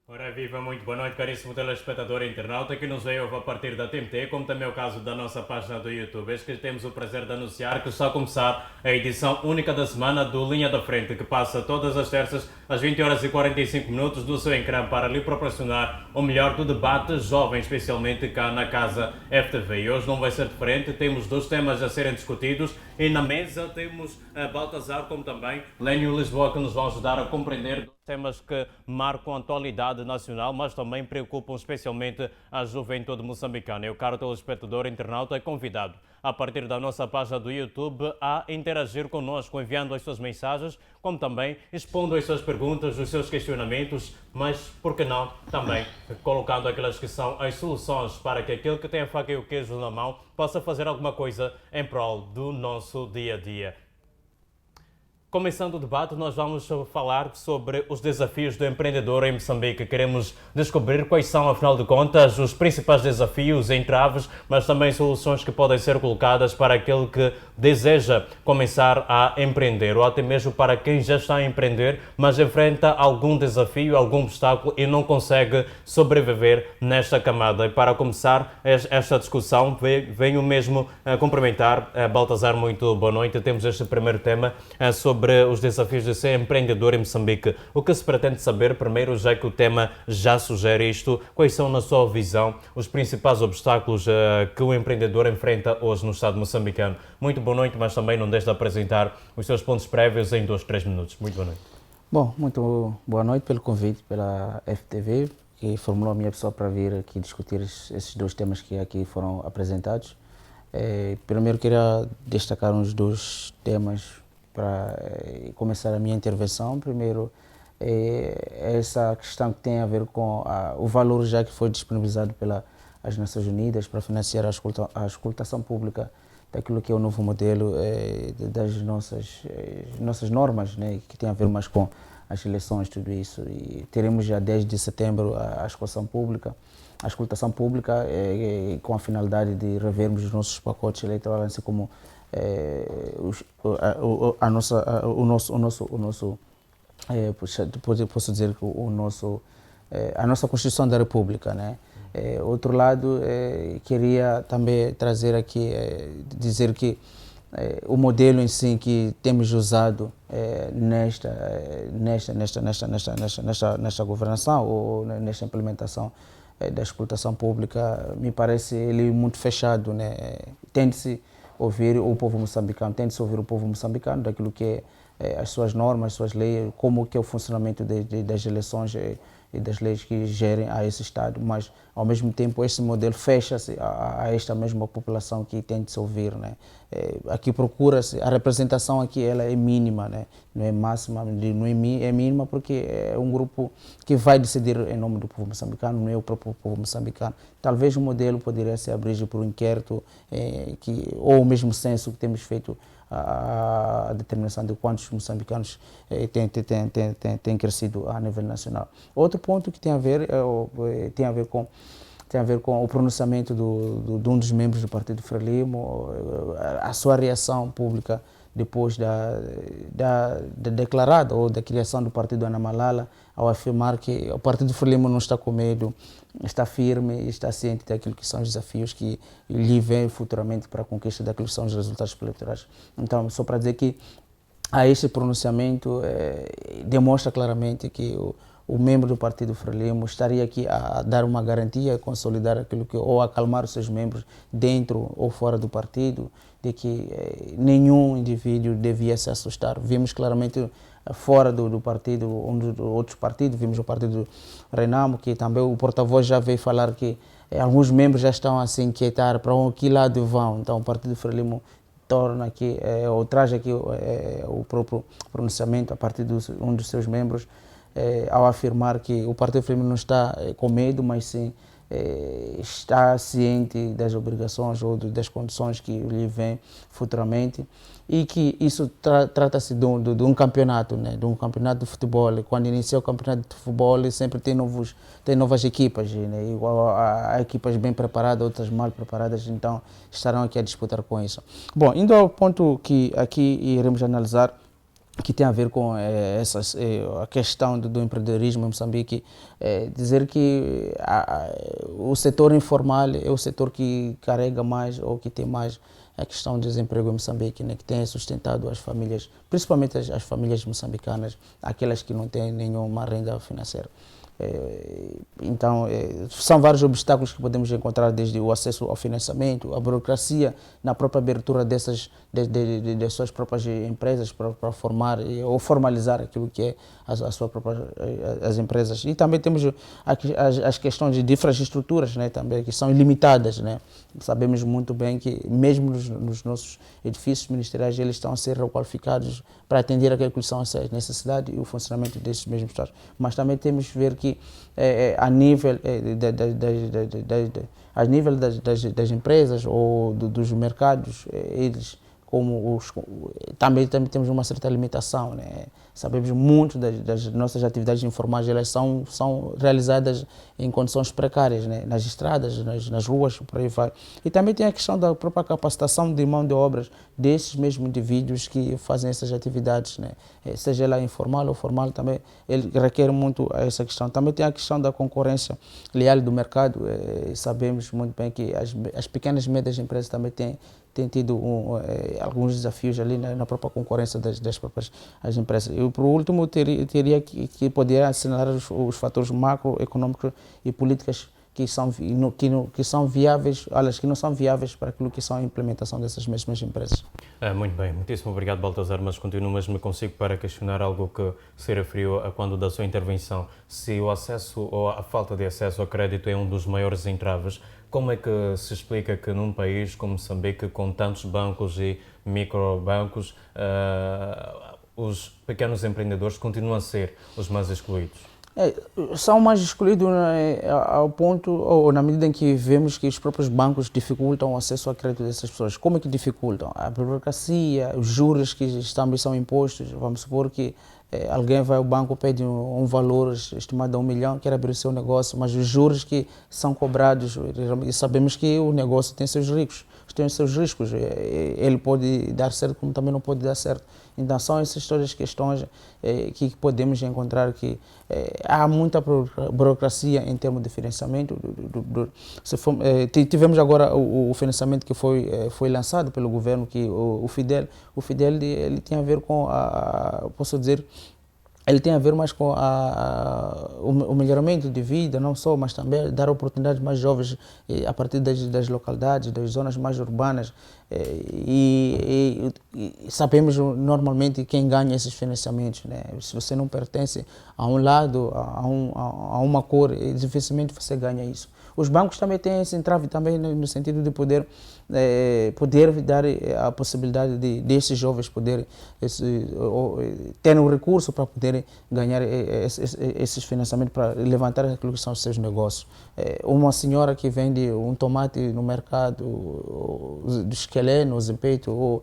Ora viva, muito boa noite, caríssimo telespectador e internauta que nos veio a partir da TMT, como também é o caso da nossa página do YouTube. Eis que temos o prazer de anunciar que está a começar a edição única da semana do Linha da Frente, que passa todas as terças às 20 horas e 45 minutos do seu ecrã para lhe proporcionar o melhor do debate jovem, especialmente cá na casa FTV. E hoje não vai ser diferente, temos dois temas a serem discutidos e na mesa temos a Baltazar como também Lénio Lisboa, que nos vão ajudar a compreender temas que marcam a atualidade nacional, mas também preocupam especialmente a juventude moçambicana. E o caro telespectador internauta é convidado, a partir da nossa página do YouTube, a interagir connosco, enviando as suas mensagens, como também expondo as suas perguntas, os seus questionamentos, mas, por que não, também colocando aquelas que são as soluções para que aquele que tem a faca e o queijo na mão possa fazer alguma coisa em prol do nosso dia a dia. Começando o debate, nós vamos falar sobre os desafios do empreendedor em Moçambique. Queremos descobrir quais são, afinal de contas, os principais desafios, entraves, mas também soluções que podem ser colocadas para aquele que deseja começar a empreender, ou até mesmo para quem já está a empreender, mas enfrenta algum desafio, algum obstáculo e não consegue sobreviver nesta camada. E para começar esta discussão, venho mesmo cumprimentar Baltazar, muito boa noite. Temos este primeiro tema sobre os desafios de ser empreendedor em Moçambique. O que se pretende saber, primeiro, já que o tema já sugere isto, quais são, na sua visão, os principais obstáculos que o empreendedor enfrenta hoje no Estado moçambicano? Muito boa noite, mas também não deixe de apresentar os seus pontos prévios em 2, 3 minutos. Muito boa noite. Bom, muito boa noite pelo convite pela FTV, que formulou a minha pessoa para vir aqui discutir esses dois temas que aqui foram apresentados. Primeiro, queria destacar uns dois temas para começar a minha intervenção. Primeiro, essa questão que tem a ver com o valor já que foi disponibilizado pelas Nações Unidas para financiar a escutação pública daquilo que é o novo modelo das nossas normas, né, que tem a ver mais com as eleições, tudo isso. E teremos já desde setembro a escutação pública com a finalidade de revermos os nossos pacotes eleitorais, assim como posso dizer que a nossa Constituição da República, né? Outro lado, queria também trazer aqui, dizer que o modelo em si que temos usado nesta governação ou nesta implementação da escutação pública, me parece ele muito fechado, né? Tende-se ouvir o povo moçambicano, tende-se ouvir o povo moçambicano daquilo que é as suas normas, as suas leis, como que é o funcionamento das eleições e das leis que gerem a esse Estado, mas ao mesmo tempo esse modelo fecha-se a esta mesma população que tende se ouvir, né? Aqui procura-se, a representação aqui ela é mínima, né? Não é máxima, não é mínima porque é um grupo que vai decidir em nome do povo moçambicano, não é o próprio povo moçambicano. Talvez o modelo poderia ser abrir por um inquérito ou o mesmo censo que temos feito a determinação de quantos moçambicanos têm crescido a nível nacional. Outro ponto que tem a ver com o pronunciamento de um dos membros do Partido Frelimo, a sua reação pública depois da declarada ou da criação do Partido Ana Malala, ao afirmar que o Partido Frelimo não está com medo, está firme, está ciente daquilo que são os desafios que lhe vêm futuramente para a conquista daquilo que são os resultados eleitorais. Então, só para dizer que a este pronunciamento demonstra claramente que o membro do Partido Frelimo estaria aqui a dar uma garantia, a consolidar aquilo que, ou acalmar os seus membros dentro ou fora do partido, de que nenhum indivíduo devia se assustar. Vimos claramente fora do partido, outros partidos, vimos o partido Renamo, que também o porta-voz já veio falar que alguns membros já estão a se inquietar para que lado vão. Então o Partido Frelimo torna aqui, ou traz aqui o próprio pronunciamento a partir de um dos seus membros, ao afirmar que o Partido Frelimo não está com medo, mas sim está ciente das obrigações ou das condições que lhe vêm futuramente e que isso trata-se de um campeonato, né? De um campeonato de futebol. Quando inicia o campeonato de futebol sempre tem novas equipas, né? Há equipas bem preparadas, outras mal preparadas, então estarão aqui a disputar com isso. Bom, indo ao ponto que aqui iremos analisar, que tem a ver com a questão do empreendedorismo em Moçambique, dizer que o setor informal é o setor que carrega mais ou que tem mais a questão do desemprego em Moçambique, né, que tem sustentado as famílias, principalmente as famílias moçambicanas, aquelas que não têm nenhuma renda financeira. Então, são vários obstáculos que podemos encontrar, desde o acesso ao financiamento, a burocracia na própria abertura das suas próprias empresas para formar ou formalizar aquilo que é a sua própria, as empresas. E também temos as questões de infraestruturas, né, também, que são ilimitadas, né. Sabemos muito bem que mesmo nos nossos edifícios ministeriais eles estão a ser requalificados para atender aquilo que são as necessidades e o funcionamento desses mesmos estados. Mas também temos que ver que a nível das empresas ou dos mercados, eles também temos uma certa limitação, né? Sabemos muito das nossas atividades informais, elas são realizadas em condições precárias, né? Nas estradas, nas ruas, por aí vai. E também tem a questão da própria capacitação de mão de obras desses mesmos indivíduos que fazem essas atividades, né? Seja ela informal ou formal, também ele requer muito essa questão. Também tem a questão da concorrência leal do mercado. Sabemos muito bem que as pequenas e médias empresas também têm tido alguns desafios ali na própria concorrência das próprias as empresas. E, por último, teria que poder assinalar os fatores macroeconômicos e políticas que são viáveis, aliás, que não são viáveis para aquilo que são a implementação dessas mesmas empresas. Muito bem, muitíssimo obrigado, Baltazar, mas continuo mesmo consigo para questionar algo que se referiu a quando da sua intervenção. Se o acesso ou a falta de acesso ao crédito é um dos maiores entraves, como é que se explica que num país como Moçambique, com tantos bancos e microbancos, os pequenos empreendedores continuam a ser os mais excluídos? São mais excluídos, né, ao ponto, ou na medida em que vemos que os próprios bancos dificultam o acesso ao crédito dessas pessoas. Como é que dificultam? A burocracia, os juros que também são impostos. Vamos supor que alguém vai ao banco, pede um valor estimado a 1 milhão, quer abrir o seu negócio, mas os juros que são cobrados, e sabemos que o negócio tem seus riscos. Ele pode dar certo, como também não pode dar certo. Então, são essas todas as questões que podemos encontrar que há muita burocracia em termos de financiamento. Tivemos agora o financiamento que foi lançado pelo governo, que o FIDEL ele tem a ver com, posso dizer, ele tem a ver mais com o melhoramento de vida, não só, mas também dar oportunidades mais jovens a partir das localidades, das zonas mais urbanas. E sabemos normalmente quem ganha esses financiamentos, né? Se você não pertence a um lado, a uma cor, dificilmente você ganha isso. Os bancos também têm esse entrave também no sentido de poder dar a possibilidade desses jovens terem um recurso para poderem ganhar esses financiamentos para levantar aquilo que são os seus negócios. Uma senhora que vende um tomate no mercado dos Queleno, Zepeito, ou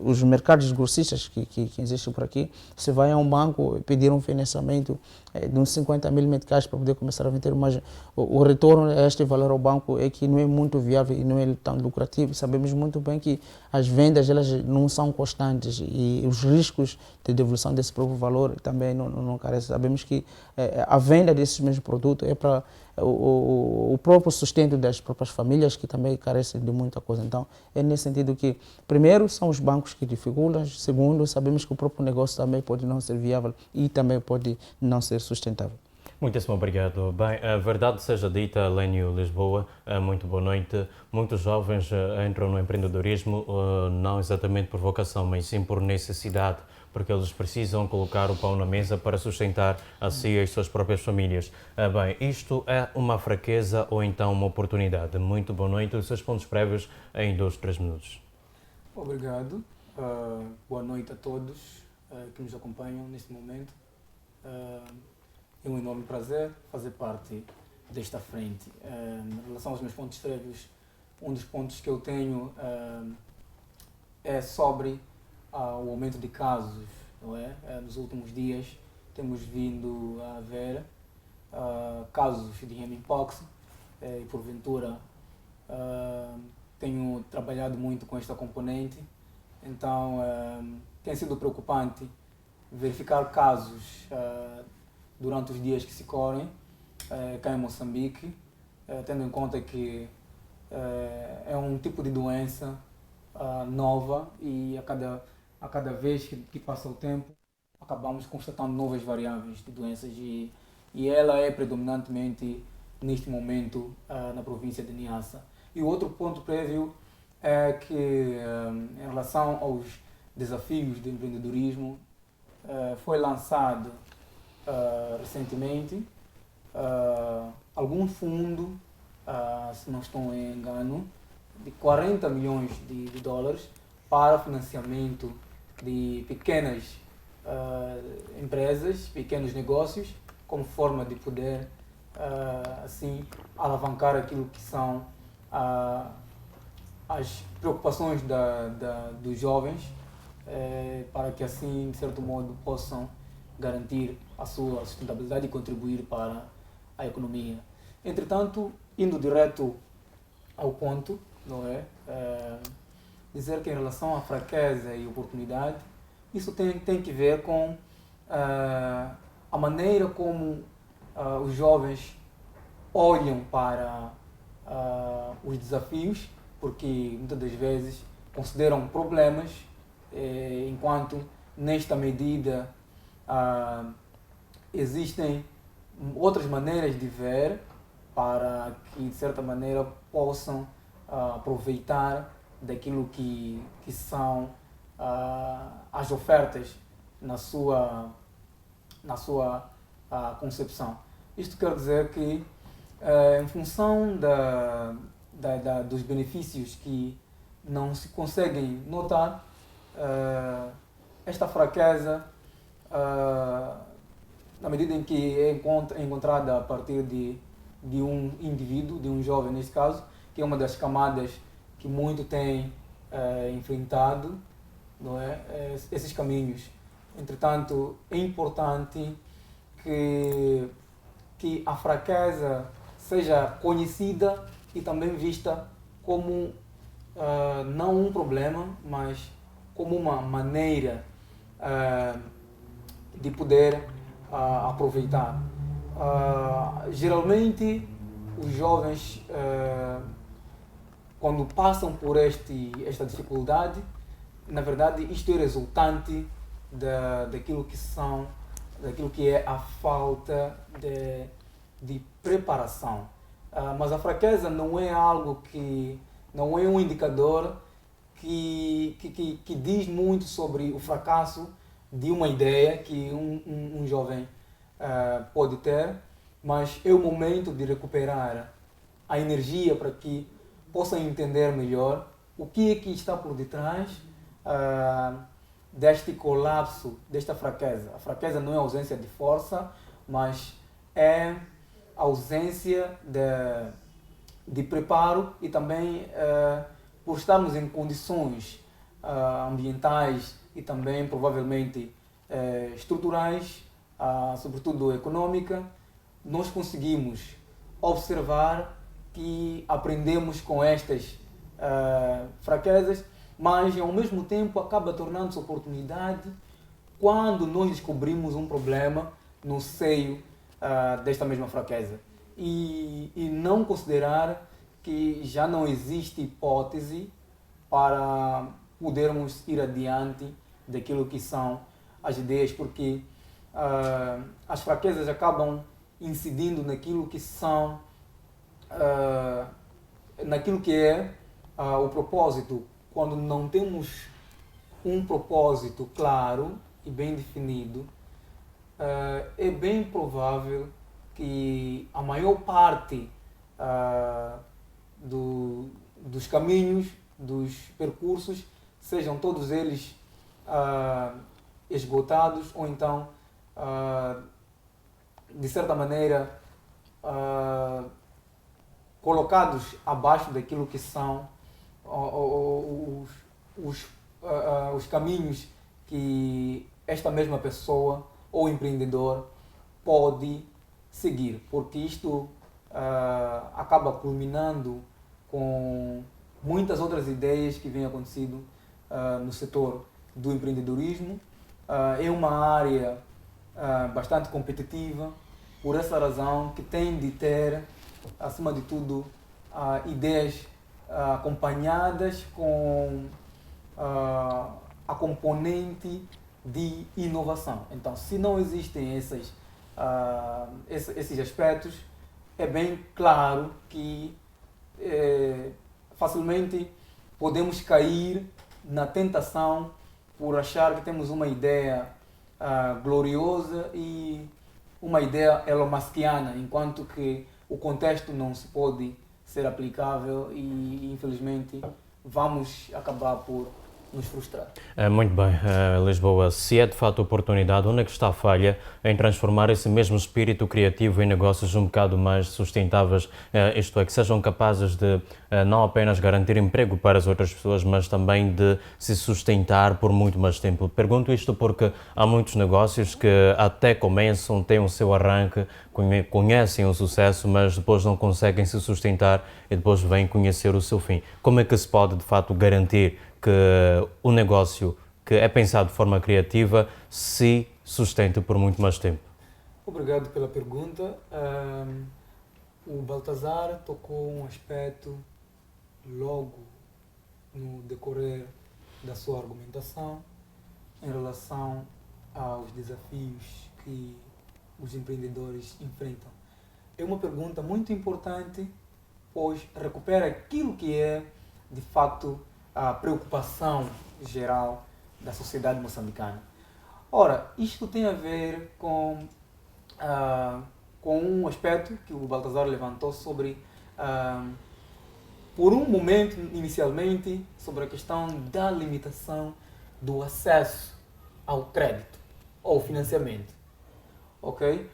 os mercados grossistas que existem por aqui, você vai a um banco pedir um financiamento de uns 50 mil meticais para poder começar a vender, mas o retorno a este valor ao banco é que não é muito viável e não é tão lucrativo. Sabemos muito bem que as vendas elas não são constantes e os riscos de devolução desse próprio valor também não carecem. Sabemos que a venda desses mesmos produtos é para o próprio sustento das próprias famílias, que também carecem de muita coisa. Então, é nesse sentido que, primeiro, são os bancos que dificultam, segundo, sabemos que o próprio negócio também pode não ser viável e também pode não ser sustentável. Muitíssimo obrigado. Bem, a verdade seja dita, Lénio Lisboa, muito boa noite. Muitos jovens entram no empreendedorismo não exatamente por vocação, mas sim por necessidade, porque eles precisam colocar o pão na mesa para sustentar a si e as suas próprias famílias. Bem, isto é uma fraqueza ou então uma oportunidade? Muito boa noite. Os seus pontos prévios em 2, 3 minutos. Obrigado. Boa noite a todos que nos acompanham neste momento. É um enorme prazer fazer parte desta frente. Em relação aos meus pontos prévios, um dos pontos que eu tenho é sobre o aumento de casos, não é? Nos últimos dias temos vindo a ver casos de Mpox e porventura tenho trabalhado muito com esta componente, então tem sido preocupante verificar casos durante os dias que se correm cá em Moçambique, tendo em conta que é um tipo de doença nova e a cada vez que passa o tempo acabamos constatando novas variáveis de doenças e ela é predominantemente neste momento na província de Niassa. E o outro ponto prévio é que em relação aos desafios do empreendedorismo foi lançado recentemente algum fundo, se não estou em engano, de 40 milhões de dólares para financiamento de pequenas empresas, pequenos negócios, como forma de poder assim alavancar aquilo que são as preocupações dos jovens, para que assim, de certo modo, possam garantir a sua sustentabilidade e contribuir para a economia. Entretanto, indo direto ao ponto, não é? Dizer que em relação à fraqueza e oportunidade, isso tem que ver com a maneira como os jovens olham para os desafios, porque muitas das vezes consideram problemas, enquanto nesta medida existem outras maneiras de ver para que de certa maneira possam aproveitar daquilo que são as ofertas na sua concepção. Isto quer dizer que em função dos benefícios que não se conseguem notar, esta fraqueza, na medida em que é encontrada a partir de um indivíduo, de um jovem neste caso, que é uma das camadas que muito tem enfrentado, não é? Esses caminhos. Entretanto, é importante que a fraqueza seja conhecida e também vista como não um problema, mas como uma maneira de poder aproveitar. Geralmente, os jovens, quando passam por esta dificuldade, na verdade, isto é resultante daquilo que é a falta de preparação. Mas a fraqueza não é algo não é um indicador que diz muito sobre o fracasso de uma ideia que um jovem pode ter, mas é o momento de recuperar a energia para que possam entender melhor o que é que está por detrás deste colapso, desta fraqueza. A fraqueza não é ausência de força, mas é ausência de preparo e também por estarmos em condições ambientais e também provavelmente estruturais, sobretudo econômica, nós conseguimos observar que aprendemos com estas fraquezas, mas ao mesmo tempo acaba tornando-se oportunidade quando nós descobrimos um problema no seio desta mesma fraqueza e não considerar que já não existe hipótese para podermos ir adiante daquilo que são as ideias, porque as fraquezas acabam incidindo naquilo que são naquilo que é o propósito. Quando não temos um propósito claro e bem definido, é bem provável que a maior parte dos caminhos, dos percursos, sejam todos eles esgotados ou então, de certa maneira, colocados abaixo daquilo que são os caminhos que esta mesma pessoa ou empreendedor pode seguir, porque isto acaba culminando com muitas outras ideias que vêm acontecendo no setor do empreendedorismo é uma área bastante competitiva, por essa razão que tem de ter, acima de tudo, ideias acompanhadas com a componente de inovação. Então, se não existem esses aspectos, é bem claro que facilmente podemos cair na tentação por achar que temos uma ideia gloriosa e uma ideia elomaskiana, enquanto que o contexto não se pode ser aplicável e, infelizmente, vamos acabar por nos frustrar. Muito bem, Lisboa, se é de fato oportunidade, onde é que está a falha em transformar esse mesmo espírito criativo em negócios um bocado mais sustentáveis, isto é, que sejam capazes de não apenas garantir emprego para as outras pessoas, mas também de se sustentar por muito mais tempo? Pergunto isto porque há muitos negócios que até começam, têm o seu arranque, conhecem o sucesso, mas depois não conseguem se sustentar e depois vêm conhecer o seu fim. Como é que se pode de fato garantir que o negócio que é pensado de forma criativa se sustente por muito mais tempo? Obrigado pela pergunta. O Baltazar tocou um aspecto logo no decorrer da sua argumentação em relação aos desafios que os empreendedores enfrentam. É uma pergunta muito importante, pois recupera aquilo que é, de facto, a preocupação geral da sociedade moçambicana. Ora, isto tem a ver com um aspecto que o Baltazar levantou sobre, por um momento, inicialmente, sobre a questão da limitação do acesso ao crédito ou financiamento. Ok?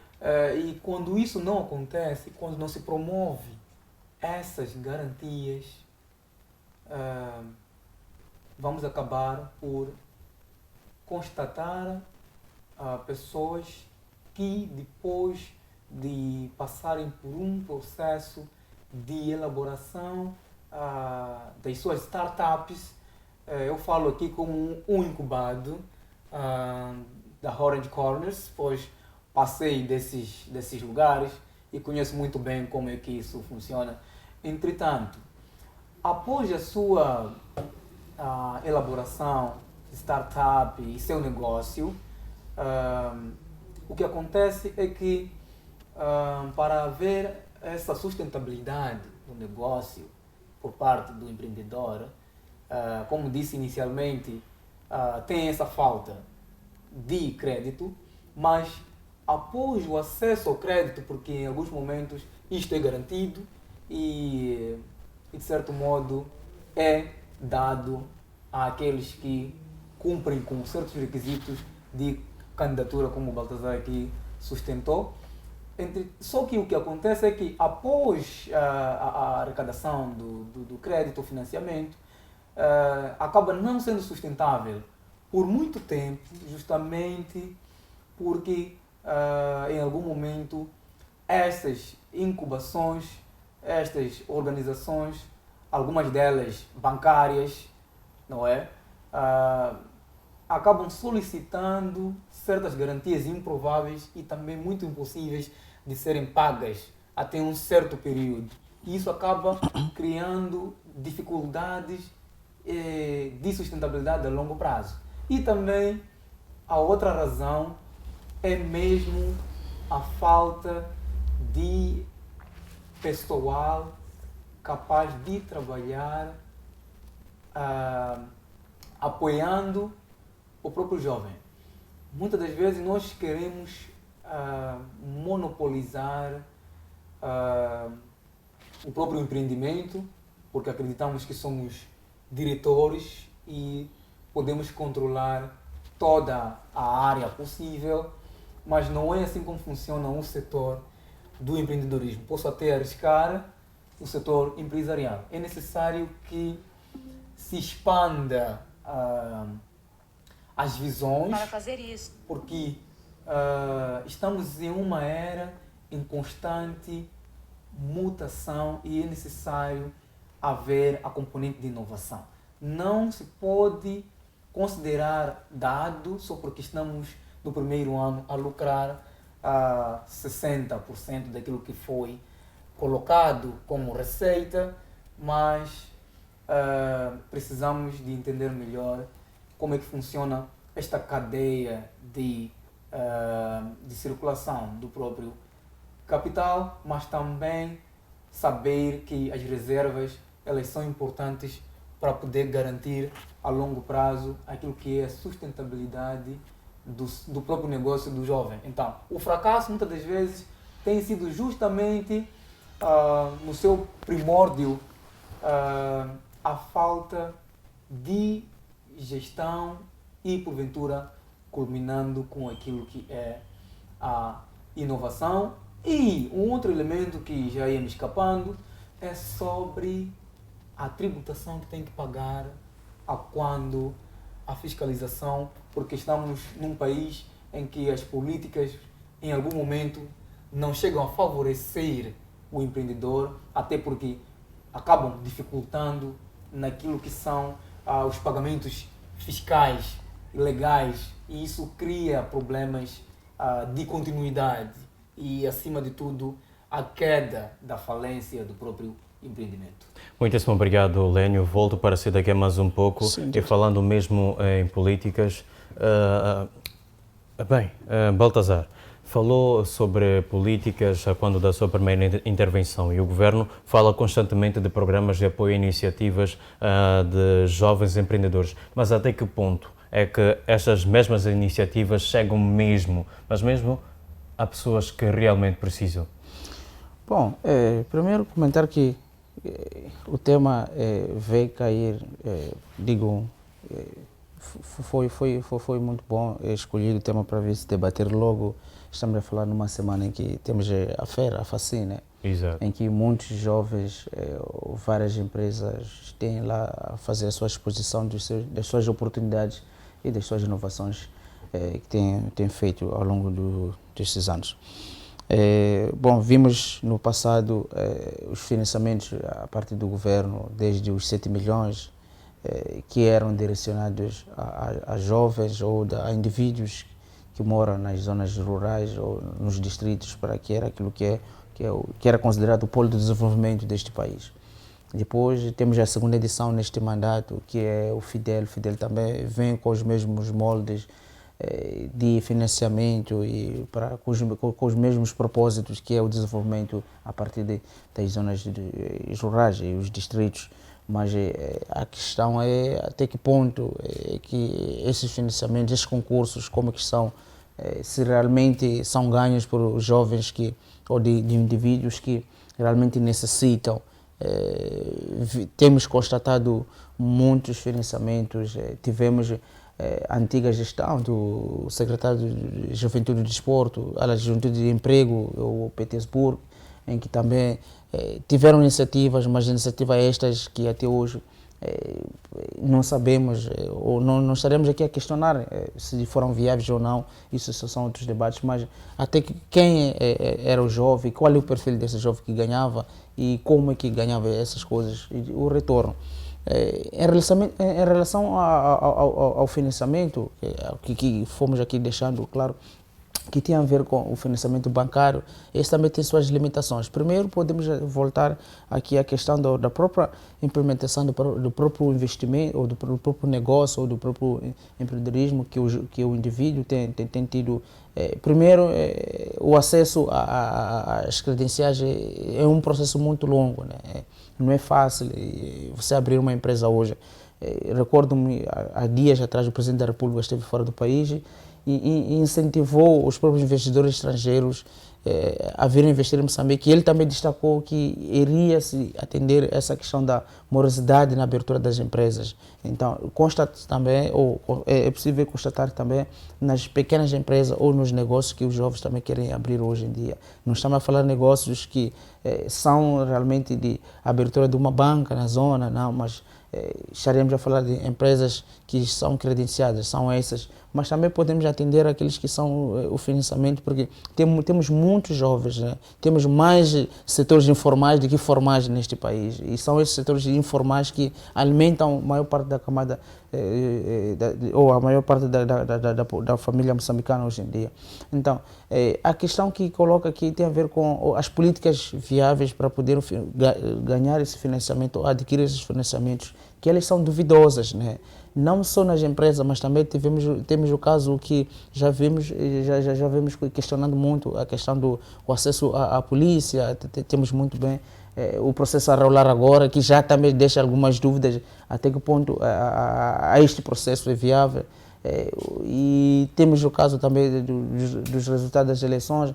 E quando isso não acontece, quando não se promove essas garantias, vamos acabar por constatar pessoas que, depois de passarem por um processo de elaboração das suas startups, eu falo aqui como um incubado da Orange Corners, pois passei desses lugares e conheço muito bem como é que isso funciona. Entretanto, após a sua elaboração de startup e seu negócio, o que acontece é que para haver essa sustentabilidade do negócio por parte do empreendedor, como disse inicialmente, tem essa falta de crédito, mas após o acesso ao crédito, porque em alguns momentos isto é garantido e de certo modo é dado àqueles que cumprem com certos requisitos de candidatura, como o Baltazar aqui sustentou. Só que o que acontece é que após a arrecadação do crédito ou financiamento, acaba não sendo sustentável por muito tempo, justamente porque em algum momento estas incubações, estas organizações, algumas delas bancárias, não é? Acabam solicitando certas garantias improváveis e também muito impossíveis de serem pagas até um certo período. E isso acaba criando dificuldades de sustentabilidade a longo prazo. E também a outra razão é mesmo a falta de pessoal capaz de trabalhar apoiando o próprio jovem. Muitas das vezes nós queremos monopolizar o próprio empreendimento, porque acreditamos que somos diretores e podemos controlar toda a área possível, mas não é assim como funciona o setor do empreendedorismo. Posso até arriscar o setor empresarial. É necessário que se expanda as visões para fazer isso, porque estamos em uma era em constante mutação e é necessário haver a componente de inovação. Não se pode considerar dado só porque estamos no primeiro ano a lucrar a 60% daquilo que foi colocado como receita, mas precisamos de entender melhor como é que funciona esta cadeia de circulação do próprio capital, mas também saber que as reservas elas são importantes para poder garantir a longo prazo aquilo que é a sustentabilidade do próprio negócio do jovem. Então, o fracasso muitas das vezes tem sido justamente no seu primórdio a falta de gestão e, porventura, culminando com aquilo que é a inovação. E um outro elemento que já ia me escapando é sobre a tributação que tem que pagar a quando a fiscalização, porque estamos num país em que as políticas, em algum momento, não chegam a favorecer o empreendedor, até porque acabam dificultando naquilo que são os pagamentos fiscais legais, e isso cria problemas de continuidade e, acima de tudo, a queda da falência do próprio empreendimento. Muitíssimo obrigado, Lénio. Volto para si daqui a mais um pouco. Sim, e falando mesmo em políticas. Baltazar, falou sobre políticas quando da sua primeira intervenção, e o Governo fala constantemente de programas de apoio a iniciativas de jovens empreendedores. Mas até que ponto é que estas mesmas iniciativas chegam mesmo a pessoas que realmente precisam? Bom, primeiro comentar que o tema veio cair, foi muito bom escolher o tema para vir se debater logo. Estamos a falar numa semana em que temos a feira, a FACIN, né? Exato. Em que muitos jovens, várias empresas têm lá a fazer a sua exposição das suas oportunidades e das suas inovações que têm feito ao longo destes anos. Vimos no passado os financiamentos a partir do governo, desde os 7 milhões, que eram direcionados a jovens ou a indivíduos que moram nas zonas rurais ou nos distritos, para que era aquilo que era considerado o polo de desenvolvimento deste país. Depois temos a segunda edição neste mandato, que é o FIDEL. O FIDEL também vem com os mesmos moldes de financiamento e com os mesmos propósitos, que é o desenvolvimento a partir das zonas rurais e os distritos. Mas a questão é até que ponto que esses financiamentos, esses concursos, como que são, se realmente são ganhos por jovens ou de indivíduos que realmente necessitam. Temos constatado muitos financiamentos, tivemos a antiga gestão do secretário de Juventude e Desporto, a Juventude de Emprego, o Petersburgo, em que também tiveram iniciativas, mas iniciativas estas que até hoje não sabemos, ou não estaremos aqui a questionar se foram viáveis ou não. Isso são outros debates, mas até que quem era o jovem, qual é o perfil desse jovem que ganhava e como é que ganhava essas coisas, e o retorno. Em relação ao financiamento, que fomos aqui deixando claro, que tem a ver com o financiamento bancário, esse também tem suas limitações. Primeiro, podemos voltar aqui à questão da própria implementação do próprio investimento, ou do próprio negócio, ou do próprio empreendedorismo que o indivíduo tem tido. Primeiro, o acesso às credenciais é um processo muito longo, né? Não é fácil você abrir uma empresa hoje. Recordo-me, há dias atrás, o Presidente da República esteve fora do país e incentivou os próprios investidores estrangeiros a virem investir em Moçambique. E ele também destacou que iria se atender essa questão da morosidade na abertura das empresas. Então, é possível constatar também nas pequenas empresas ou nos negócios que os jovens também querem abrir hoje em dia. Não estamos a falar de negócios que são realmente de abertura de uma banca na zona, não, mas estaremos a falar de empresas que são credenciadas, são essas mas também podemos atender aqueles que são o financiamento, porque temos muitos jovens, né? Temos mais setores informais do que formais neste país, e são esses setores informais que alimentam a maior parte da camada, ou a maior parte da família moçambicana hoje em dia. Então, a questão que coloca aqui tem a ver com as políticas viáveis para poder ganhar esse financiamento, ou adquirir esses financiamentos, que elas são duvidosas, né? Não só nas empresas, mas também temos o caso que já vemos questionando muito a questão do acesso à polícia. Temos muito bem o processo a rolar agora, que já também deixa algumas dúvidas até que ponto este processo é viável. E temos o caso também dos resultados das eleições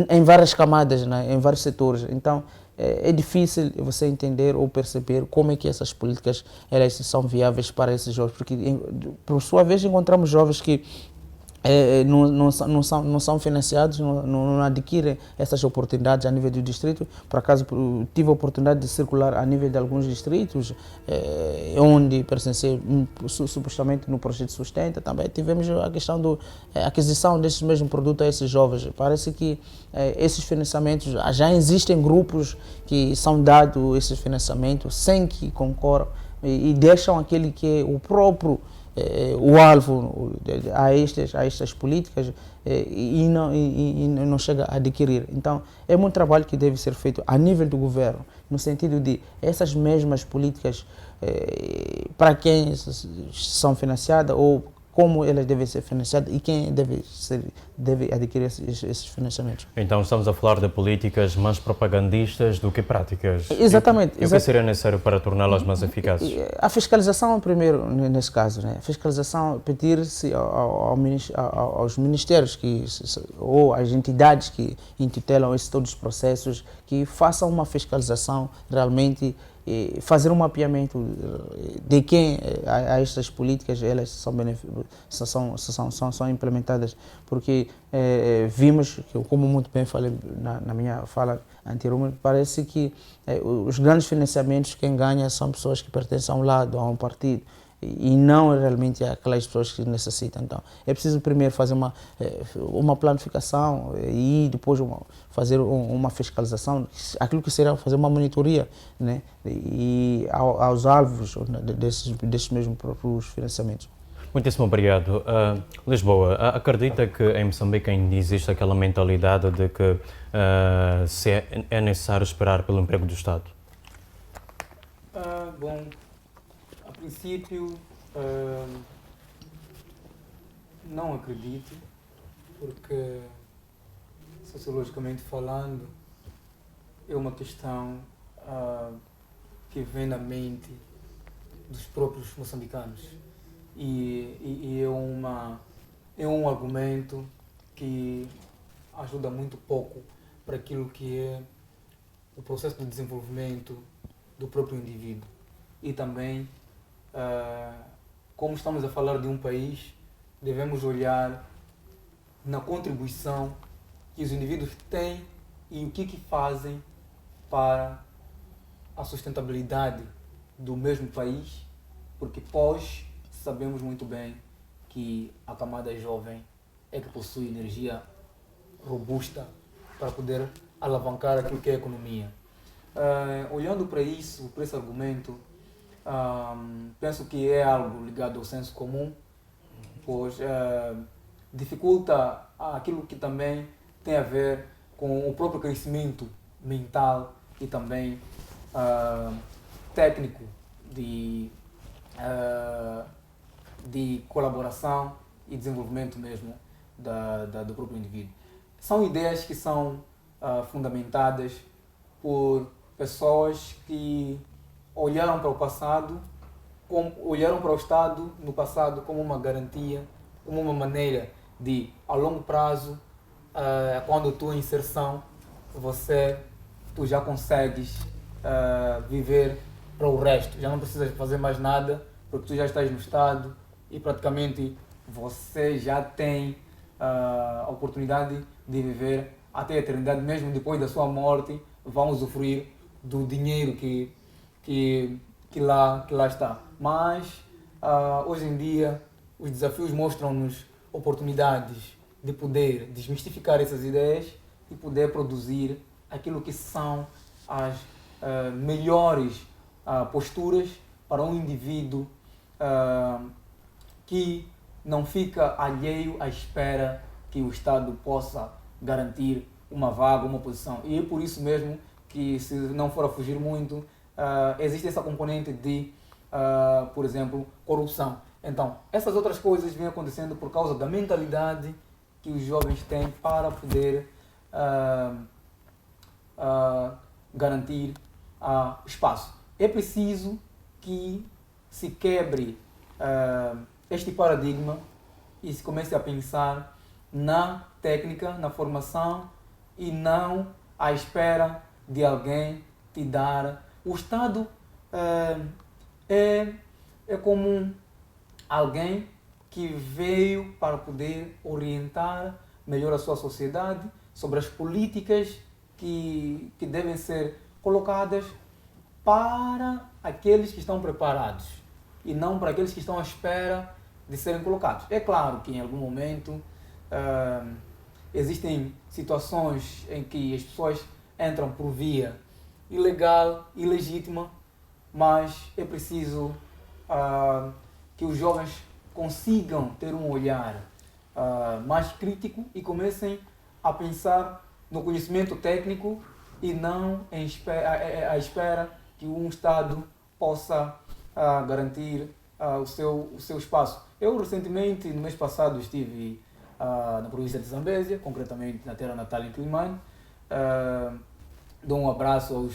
em várias camadas, né, em vários setores. Então, é difícil você entender ou perceber como é que essas políticas elas são viáveis para esses jovens, porque, por sua vez, encontramos jovens que não são financiados, não adquirem essas oportunidades a nível do distrito. Por acaso, tive a oportunidade de circular a nível de alguns distritos, onde pertencei supostamente no projeto Sustenta. Também tivemos a questão da aquisição desses mesmos produtos a esses jovens. Parece que esses financiamentos, já existem grupos que são dados esses financiamentos sem que concorram e deixam aquele que é o próprio o alvo a estas políticas e não chega a adquirir. Então, é muito trabalho que deve ser feito a nível do governo, no sentido de essas mesmas políticas para quem são financiadas ou como elas devem ser financiadas e quem deve adquirir esses financiamentos. Então estamos a falar de políticas mais propagandistas do que práticas. Exatamente. E o que seria necessário para torná-las mais eficazes? A fiscalização, primeiro, nesse caso, né? A fiscalização, pedir-se aos ministérios ou às entidades que intitulam todos os processos, que façam uma fiscalização realmente, fazer um mapeamento de quem estas políticas elas são implementadas, porque vimos, como muito bem falei na minha fala anteriormente, parece que os grandes financiamentos quem ganha são pessoas que pertencem a um lado, a um partido, e não realmente aquelas pessoas que necessitam. Então, é preciso primeiro fazer uma planificação e depois fazer uma fiscalização, aquilo que será fazer uma monitoria, né, e aos alvos desses mesmos próprios financiamentos. Muitíssimo obrigado. Lisboa, acredita que em Moçambique ainda existe aquela mentalidade de que é necessário esperar pelo emprego do Estado? Bom, a princípio, não acredito, porque, sociologicamente falando, é uma questão que vem na mente dos próprios moçambicanos. E é um argumento que ajuda muito pouco para aquilo que é o processo de desenvolvimento do próprio indivíduo. E também, como estamos a falar de um país, devemos olhar na contribuição que os indivíduos têm e o que fazem para a sustentabilidade do mesmo país, porque sabemos muito bem que a camada jovem é que possui energia robusta para poder alavancar aquilo que é a economia. Olhando para isso, para esse argumento, penso que é algo ligado ao senso comum, pois dificulta aquilo que também tem a ver com o próprio crescimento mental e também técnico de colaboração e desenvolvimento mesmo do próprio indivíduo. São ideias que são fundamentadas por pessoas que olharam para o passado, olharam para o Estado no passado como uma garantia, como uma maneira de, a longo prazo, quando a tua inserção, tu já consegues viver para o resto, já não precisas fazer mais nada, porque tu já estás no Estado e praticamente você já tem a oportunidade de viver até a eternidade, mesmo depois da sua morte, vão usufruir do dinheiro que lá está. Mas hoje em dia os desafios mostram-nos oportunidades de poder desmistificar essas ideias e poder produzir aquilo que são as melhores posturas para um indivíduo que não fica alheio à espera que o Estado possa garantir uma vaga, uma posição. E é por isso mesmo que, se não for a fugir muito, existe essa componente de, por exemplo, corrupção. Então, essas outras coisas vêm acontecendo por causa da mentalidade que os jovens têm para poder garantir espaço. É preciso que se quebre este paradigma e se comece a pensar na técnica, na formação e não à espera de alguém te dar. O Estado é como alguém que veio para poder orientar melhor a sua sociedade sobre as políticas que devem ser colocadas para aqueles que estão preparados e não para aqueles que estão à espera de serem colocados. É claro que em algum momento existem situações em que as pessoas entram por via ilegal, ilegítima, mas é preciso que os jovens consigam ter um olhar mais crítico e comecem a pensar no conhecimento técnico e não à espera que um Estado possa garantir o seu espaço. Eu recentemente, no mês passado, estive na província de Zambésia, concretamente na terra natal em Quilimane. Dou um abraço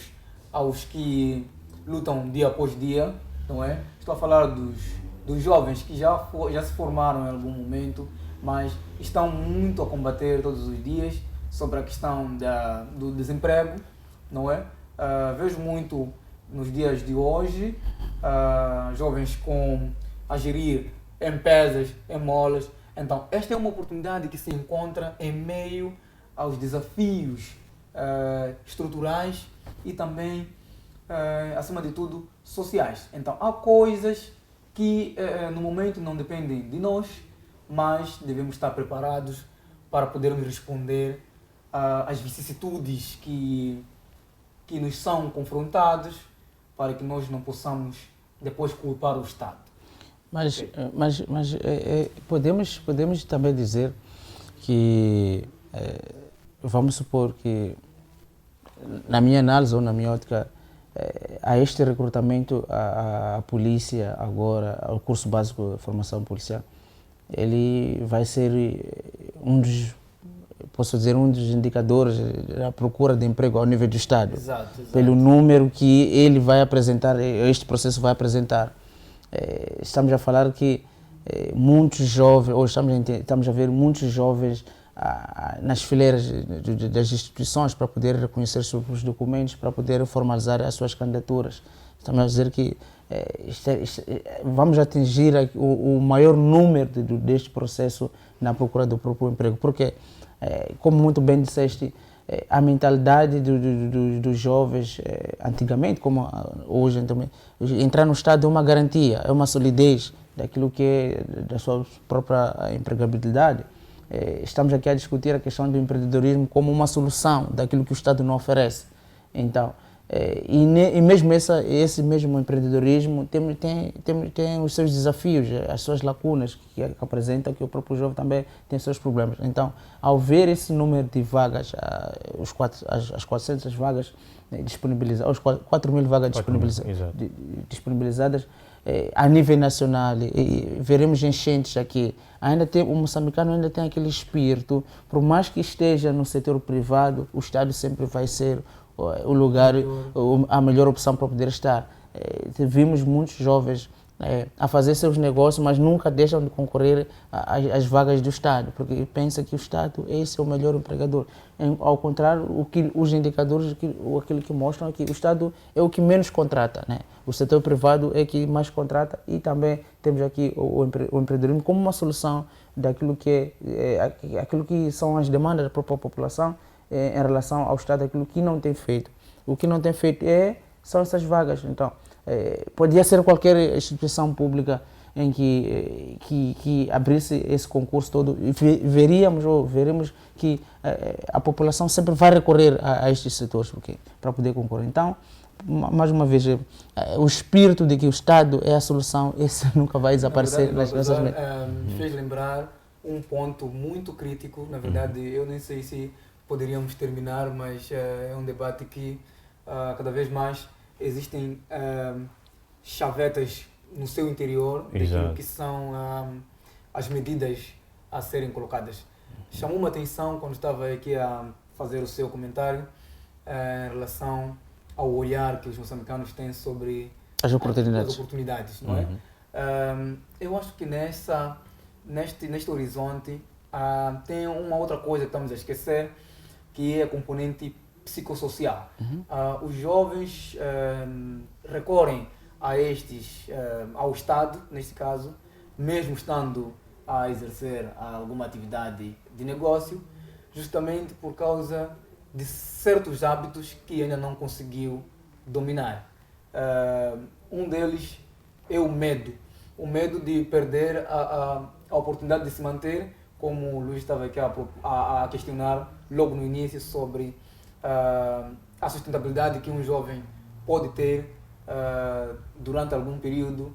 aos que lutam dia após dia, não é? Estou a falar dos jovens que já se formaram em algum momento, mas estão muito a combater todos os dias sobre a questão do desemprego, não é? Vejo muito nos dias de hoje jovens a gerir empresas, molas. Então, esta é uma oportunidade que se encontra em meio aos desafios estruturais e também, acima de tudo, sociais. Então, há coisas que no momento não dependem de nós, mas devemos estar preparados para podermos responder às vicissitudes que nos são confrontados, para que nós não possamos depois culpar o Estado. Mas podemos também dizer que, vamos supor que, na minha análise ou na minha ótica, a este recrutamento à polícia agora, ao curso básico de formação policial, ele vai ser um dos indicadores da procura de emprego ao nível do Estado. Exato. Pelo número que ele vai apresentar, este processo vai apresentar. Estamos a falar que muitos jovens, ou estamos a ver muitos jovens nas fileiras das instituições para poder reconhecer os documentos, para poder formalizar as suas candidaturas. Estamos a dizer que vamos atingir o maior número deste processo na procura do próprio emprego, porque, como muito bem disseste, a mentalidade dos jovens, antigamente, como hoje, também, entrar no Estado é uma garantia, é uma solidez daquilo que é da sua própria empregabilidade. Estamos aqui a discutir a questão do empreendedorismo como uma solução daquilo que o Estado não oferece. Então, e mesmo esse mesmo empreendedorismo tem os seus desafios, as suas lacunas que apresenta, que o próprio jovem também tem seus problemas. Então, ao ver esse número de vagas, as 400 vagas disponibilizadas, as 4.000 vagas disponibilizadas a nível nacional, e veremos enchentes aqui. O moçambicano ainda tem aquele espírito, por mais que esteja no setor privado, o Estado sempre vai ser o lugar, a melhor opção para poder estar. Vimos muitos jovens a fazer seus negócios, mas nunca deixam de concorrer às vagas do Estado, porque pensa que o Estado esse é o melhor empregador. Ao contrário, os indicadores, aquilo que mostram é que o Estado é o que menos contrata, né? O setor privado é que mais contrata, e também temos aqui o empreendedorismo como uma solução daquilo aquilo que são as demandas da própria população em relação ao Estado, aquilo que não tem feito. O que não tem feito são essas vagas. Então, podia ser qualquer instituição pública, em que abrisse esse concurso todo, e veremos que a população sempre vai recorrer a estes setores para poder concorrer. Então, mais uma vez, o espírito de que o Estado é a solução, esse nunca vai desaparecer nas nossas mentes. Me fez lembrar um ponto muito crítico. Na verdade, eu nem sei se poderíamos terminar, mas é um debate que cada vez mais existem chavetas no seu interior daquilo que são as medidas a serem colocadas. Chamou-me a atenção quando estava aqui a fazer o seu comentário em relação ao olhar que os moçambicanos têm sobre as oportunidades, não é? Eu acho que neste horizonte tem uma outra coisa que estamos a esquecer, que é a componente psicossocial. Os jovens recorrem ao Estado, neste caso, mesmo estando a exercer alguma atividade de negócio, justamente por causa de certos hábitos que ainda não conseguiu dominar. Um deles é o medo de perder a oportunidade de se manter, como o Luís estava aqui a questionar logo no início sobre a sustentabilidade que um jovem pode ter durante algum período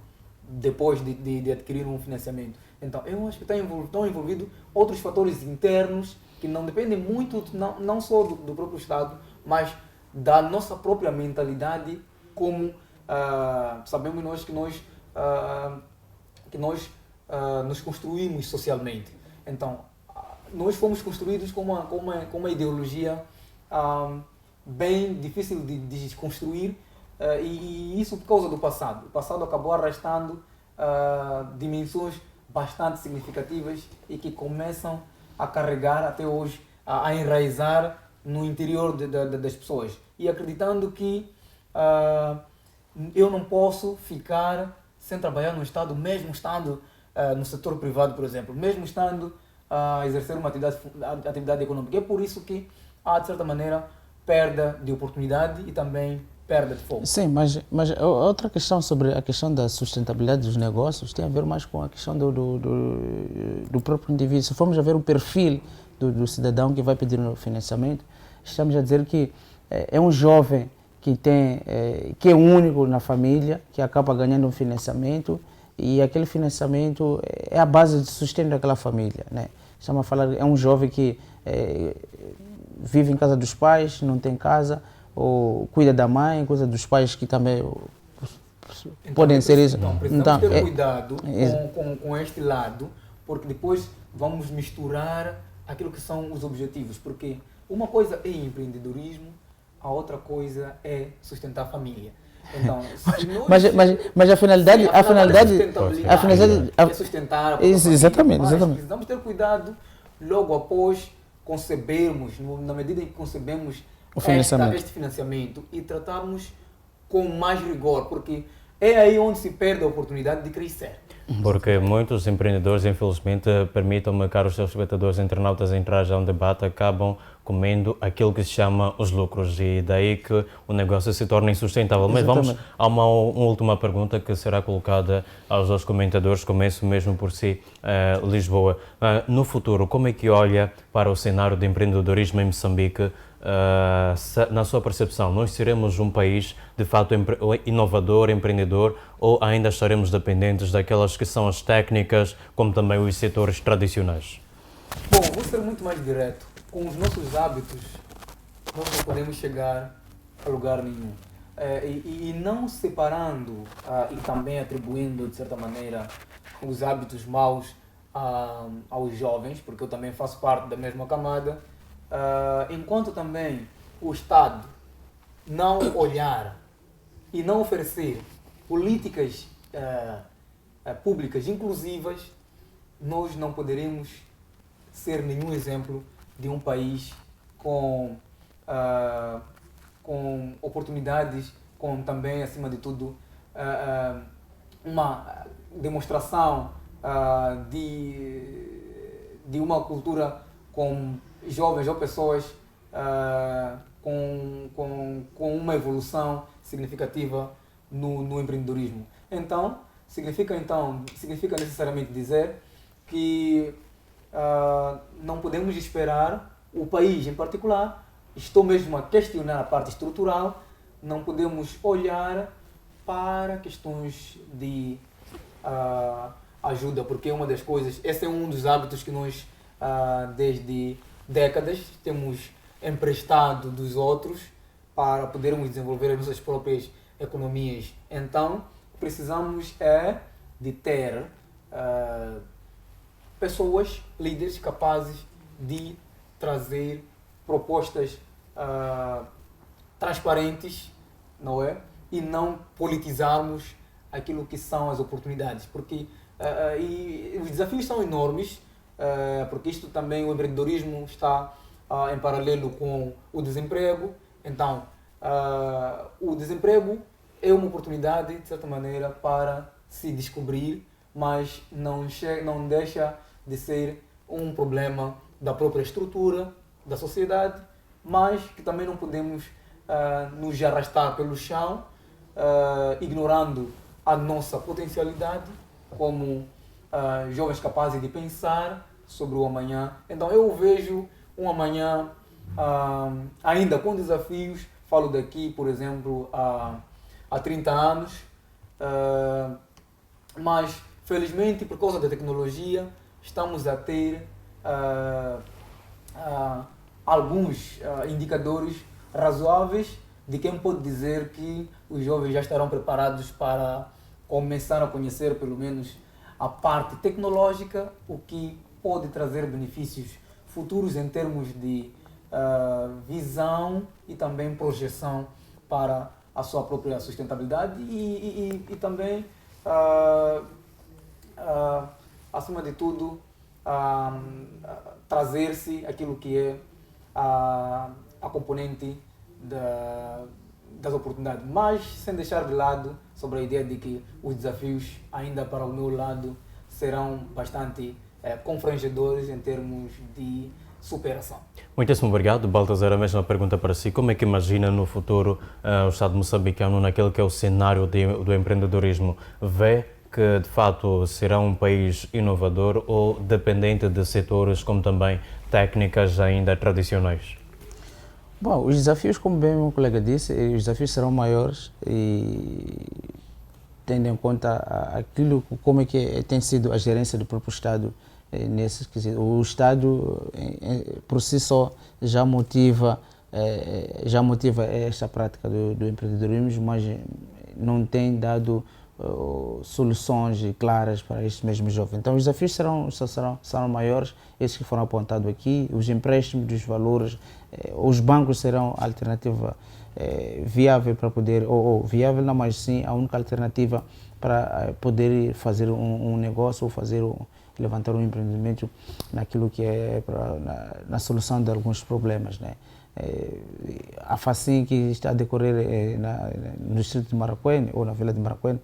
depois de adquirir um financiamento. Então, eu acho que estão envolvidos outros fatores internos que não dependem muito, não só do próprio Estado, mas da nossa própria mentalidade, como sabemos nós que nós nos construímos socialmente. Então, nós fomos construídos com uma ideologia bem difícil de desconstruir, e isso por causa do passado. O passado acabou arrastando dimensões bastante significativas e que começam a carregar até hoje, a enraizar no interior das pessoas. E acreditando que eu não posso ficar sem trabalhar no Estado, mesmo estando no setor privado, por exemplo, mesmo estando a exercer uma atividade econômica. É por isso que há, de certa maneira, perda de oportunidade e também perda de fogo. Sim, mas outra questão sobre a questão da sustentabilidade dos negócios tem a ver mais com a questão do próprio indivíduo. Se formos a ver o perfil do cidadão que vai pedir um financiamento, estamos a dizer que é um jovem que é único na família, que acaba ganhando um financiamento, e aquele financiamento é a base de sustento daquela família, né? Estamos a falar, é um jovem que vive em casa dos pais, não tem casa, ou cuida da mãe, cuida dos pais que também podem ser isso. Então, precisamos ter cuidado com este lado, porque depois vamos misturar aquilo que são os objetivos, porque uma coisa é empreendedorismo, a outra coisa é sustentar a família. Então, mas a finalidade é sustentar a família. Exatamente. Precisamos ter cuidado logo após concebermos, na medida em que concebemos este financiamento, e tratarmos com mais rigor, porque é aí onde se perde a oportunidade de crescer. Porque muitos empreendedores, infelizmente, permitam-me, caros telespectadores, internautas, entrar já um debate, acabam comendo aquilo que se chama os lucros, e daí que o negócio se torna insustentável. Mas vamos a uma última pergunta que será colocada aos dois comentadores. Começo mesmo por si, Lisboa. No futuro, como é que olha para o cenário de empreendedorismo em Moçambique? Na sua percepção, nós seremos um país de fato inovador, empreendedor, ou ainda estaremos dependentes daquelas que são as técnicas, como também os setores tradicionais? Bom, vou ser muito mais direto. Com os nossos hábitos, nós não podemos chegar a lugar nenhum. E não separando e também atribuindo, de certa maneira, os hábitos maus aos jovens, porque eu também faço parte da mesma camada, enquanto também o Estado não olhar e não oferecer políticas públicas inclusivas, nós não poderemos ser nenhum exemplo de um país com oportunidades, com também, acima de tudo, uma demonstração de uma cultura com jovens ou pessoas com uma evolução significativa no empreendedorismo. Então, significa necessariamente dizer que não podemos esperar o país em particular, estou mesmo a questionar a parte estrutural, não podemos olhar para questões de ajuda, porque é uma das coisas, esse é um dos hábitos que nós desde décadas temos emprestado dos outros para podermos desenvolver as nossas próprias economias. Então, precisamos de ter pessoas, líderes capazes de trazer propostas transparentes, não é? E não politizarmos aquilo que são as oportunidades, porque e os desafios são enormes, porque isto também, o empreendedorismo está em paralelo com o desemprego. Então, o desemprego é uma oportunidade, de certa maneira, para se descobrir, mas não deixa de ser um problema da própria estrutura da sociedade, mas que também não podemos nos arrastar pelo chão, ignorando a nossa potencialidade como jovens capazes de pensar sobre o amanhã. Então eu vejo um amanhã ainda com desafios. Falo daqui, por exemplo, há 30 anos, mas felizmente por causa da tecnologia estamos a ter alguns indicadores razoáveis de quem pode dizer que os jovens já estarão preparados para começar a conhecer pelo menos a parte tecnológica, o que pode trazer benefícios futuros em termos de visão e também projeção para a sua própria sustentabilidade e também, acima de tudo, trazer-se aquilo que é a componente das oportunidades, mas sem deixar de lado sobre a ideia de que os desafios ainda para o meu lado serão bastante confrangedores em termos de superação. Muitíssimo obrigado, Baltazar. A mesma pergunta para si. Como é que imagina no futuro o Estado moçambicano naquele que é o cenário do empreendedorismo? Vê que de fato será um país inovador ou dependente de setores como também técnicas ainda tradicionais? Bom, os desafios, como bem o meu colega disse, os desafios serão maiores e tendo em conta aquilo, como é que tem sido a gerência do próprio Estado nesse quesito. O Estado, por si só, já motiva esta prática do empreendedorismo, mas não tem dado soluções claras para estes mesmos jovens. Então, os desafios serão maiores, esses que foram apontados aqui, os empréstimos dos valores, os bancos serão a alternativa viável para poder, ou viável não, mas sim a única alternativa para poder fazer um negócio ou levantar um empreendimento naquilo que é na solução de alguns problemas, né? A FACIN que está a decorrer no distrito de Maracuene ou na vila de Maracuene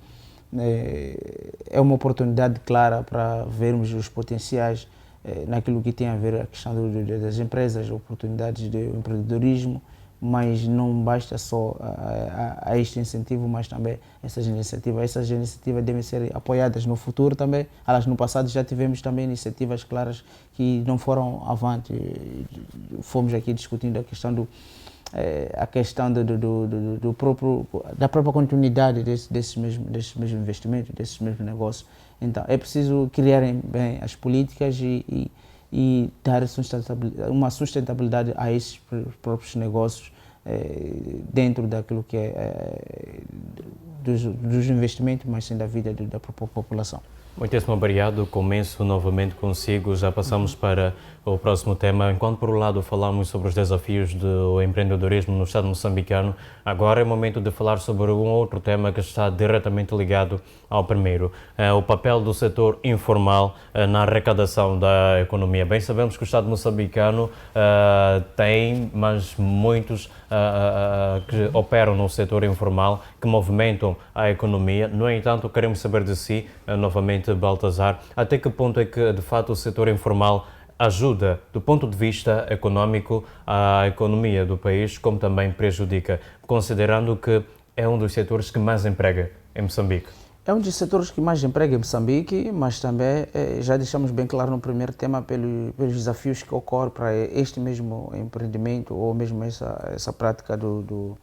é uma oportunidade clara para vermos os potenciais naquilo que tem a ver a questão das empresas, oportunidades de empreendedorismo, mas não basta só a este incentivo, mas também essas iniciativas devem ser apoiadas no futuro também. Aliás, no passado já tivemos também iniciativas claras que não foram avante. Fomos aqui discutindo a questão da própria continuidade desses mesmos investimentos, desses mesmos negócios. Então, é preciso criarem bem as políticas e dar uma sustentabilidade a esses próprios negócios dentro daquilo que é dos investimentos, mas sim da vida da própria população. Muitíssimo obrigado. Começo novamente consigo. Já passamos para o próximo tema. Enquanto por um lado falamos sobre os desafios do empreendedorismo no Estado moçambicano, agora é o momento de falar sobre um outro tema que está diretamente ligado ao primeiro, o papel do setor informal na arrecadação da economia. Bem, sabemos que o Estado moçambicano tem, mas muitos que operam no setor informal, que movimentam a economia. No entanto, queremos saber de si, novamente, Baltazar, até que ponto é que, de fato, o setor informal ajuda, do ponto de vista econômico, a economia do país, como também prejudica, considerando que é um dos setores que mais emprega em Moçambique? É um dos setores que mais emprega em Moçambique, mas também já deixamos bem claro no primeiro tema pelos desafios que ocorrem para este mesmo empreendimento ou mesmo essa prática do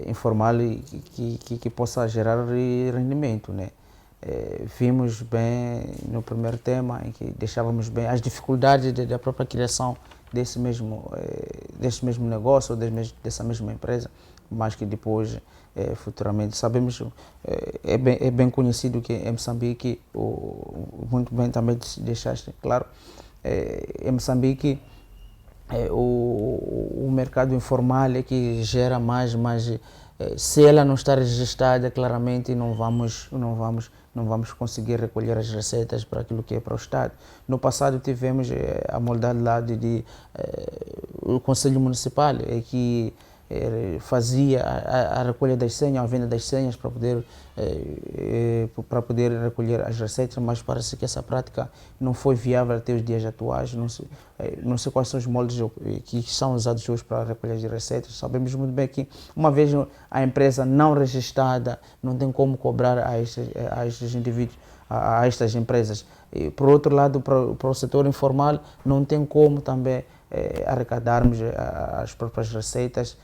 informal que possa gerar rendimento, né? Vimos bem no primeiro tema em que deixávamos bem as dificuldades da própria criação desse mesmo negócio ou dessa mesma empresa, mas que depois futuramente sabemos, é bem conhecido que em Moçambique, muito bem também deixaste claro, em Moçambique o mercado informal é que gera mais, mas se ela não está registrada, claramente não vamos conseguir recolher as receitas para aquilo que é para o Estado. No passado tivemos a modalidade de o Conselho Municipal que fazia a recolha das senhas, a venda das senhas para poder recolher as receitas, mas parece que essa prática não foi viável até os dias atuais. Não sei quais são os moldes que são usados hoje para a recolha de receitas. Sabemos muito bem que, uma vez a empresa não registrada, não tem como cobrar a estes indivíduos, a estas empresas. E, por outro lado, para o setor informal, não tem como também arrecadarmos as próprias receitas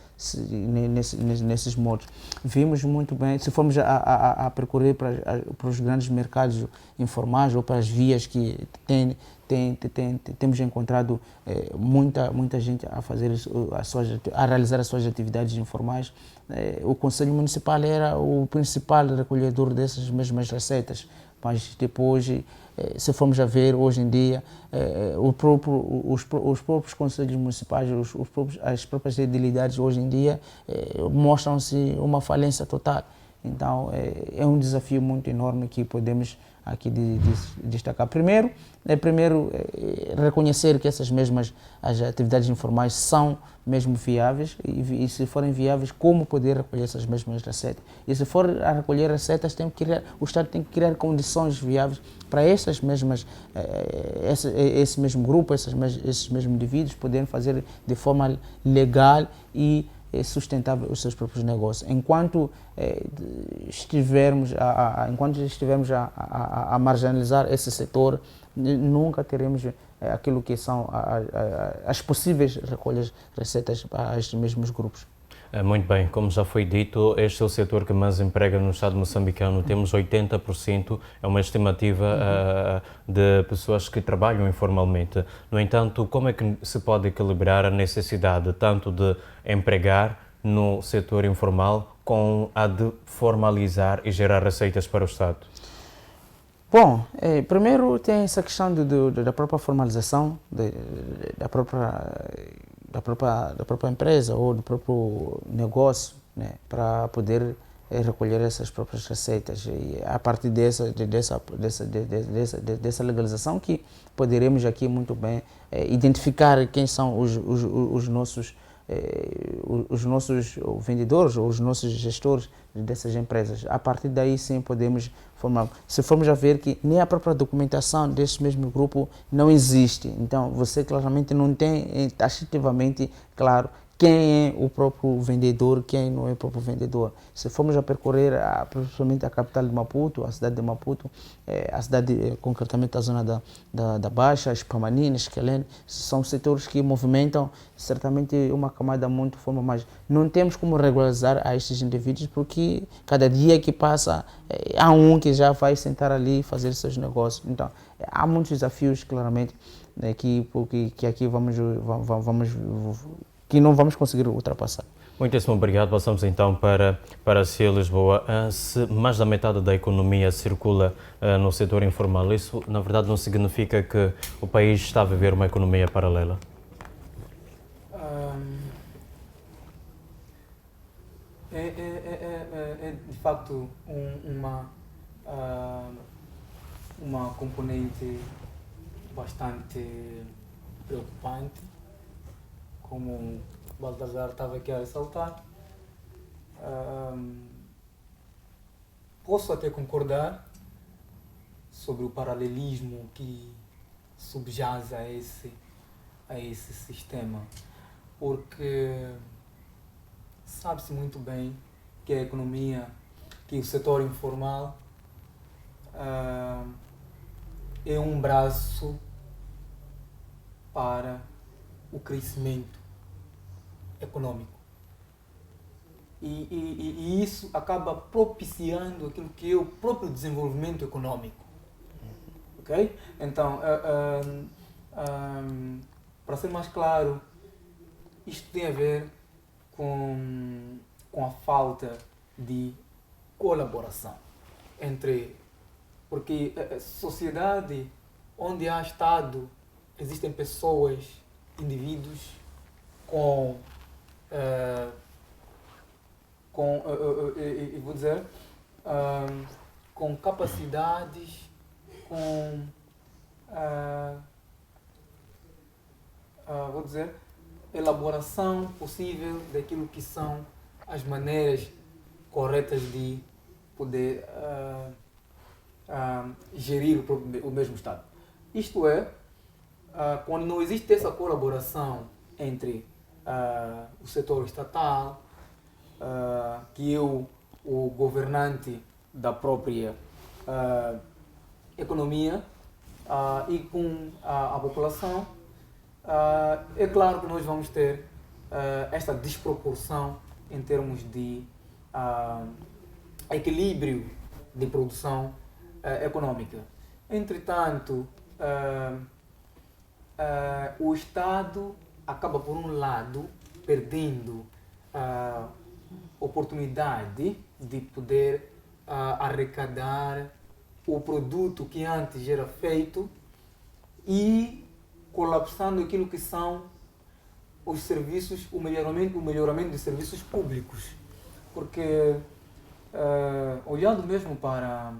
nesses modos. Vimos muito bem, se formos a percorrer para os grandes mercados informais ou para as vias que temos encontrado muita gente a realizar as suas atividades informais. O Conselho Municipal era o principal recolhedor dessas mesmas receitas, mas depois, se formos a ver hoje em dia, os próprios conselhos municipais, as próprias edilidades hoje em dia mostram-se uma falência total. Então é um desafio muito enorme que podemos aqui destacar. Primeiro reconhecer que essas mesmas as atividades informais são mesmo viáveis e se forem viáveis, como poder recolher essas mesmas receitas. E se for a recolher receitas, o Estado tem que criar condições viáveis para esse mesmo grupo, esses mesmos indivíduos poderem fazer de forma legal e sustentável os seus próprios negócios. Enquanto estivermos a marginalizar esse setor, nunca teremos aquilo que são as possíveis recolhas receitas para estes mesmos grupos. Muito bem, como já foi dito, este é o setor que mais emprega no Estado moçambicano. Temos 80%, é uma estimativa de pessoas que trabalham informalmente. No entanto, como é que se pode equilibrar a necessidade tanto de empregar no setor informal com a de formalizar e gerar receitas para o Estado? Bom, primeiro tem essa questão da própria formalização da própria empresa ou do próprio negócio, né, para poder recolher essas próprias receitas. E a partir dessa legalização que poderemos aqui muito bem identificar quem são os nossos vendedores ou os nossos gestores dessas empresas. A partir daí sim podemos formar. Se formos a ver que nem a própria documentação desse mesmo grupo não existe, então você claramente não tem taxativamente claro quem é o próprio vendedor, quem não é o próprio vendedor. Se formos a percorrer principalmente a capital de Maputo, a cidade de Maputo, concretamente a zona da Baixa, Espamanina, Esquelene, são setores que movimentam certamente uma camada muito forma, mas não temos como regularizar a estes indivíduos porque cada dia que passa há um que já vai sentar ali e fazer seus negócios. Então, há muitos desafios, claramente, que aqui que não vamos conseguir ultrapassar. Muitíssimo obrigado. Passamos então para a CIA Lisboa. Se mais da metade da economia circula no setor informal, isso na verdade não significa que o país está a viver uma economia paralela? É de facto uma componente bastante preocupante, como o Baltazar estava aqui a ressaltar. Posso até concordar sobre o paralelismo que subjaz a esse sistema, porque sabe-se muito bem que a economia, que o setor informal é um braço para o crescimento econômico. E isso acaba propiciando aquilo que é o próprio desenvolvimento econômico. Ok? Então, para ser mais claro, isto tem a ver com a falta de colaboração porque a sociedade onde há Estado existem pessoas, indivíduos vou dizer, com capacidades, vou dizer, elaboração possível daquilo que são as maneiras corretas de poder gerir o mesmo Estado. Isto é, quando não existe essa colaboração entre o setor estatal, que é o governante da própria economia, e com a população, é claro que nós vamos ter esta desproporção em termos de equilíbrio de produção econômica. Entretanto, o Estado acaba, por um lado, perdendo a oportunidade de poder arrecadar o produto que antes era feito e colapsando aquilo que são os serviços, o melhoramento de serviços públicos. Porque, olhando mesmo para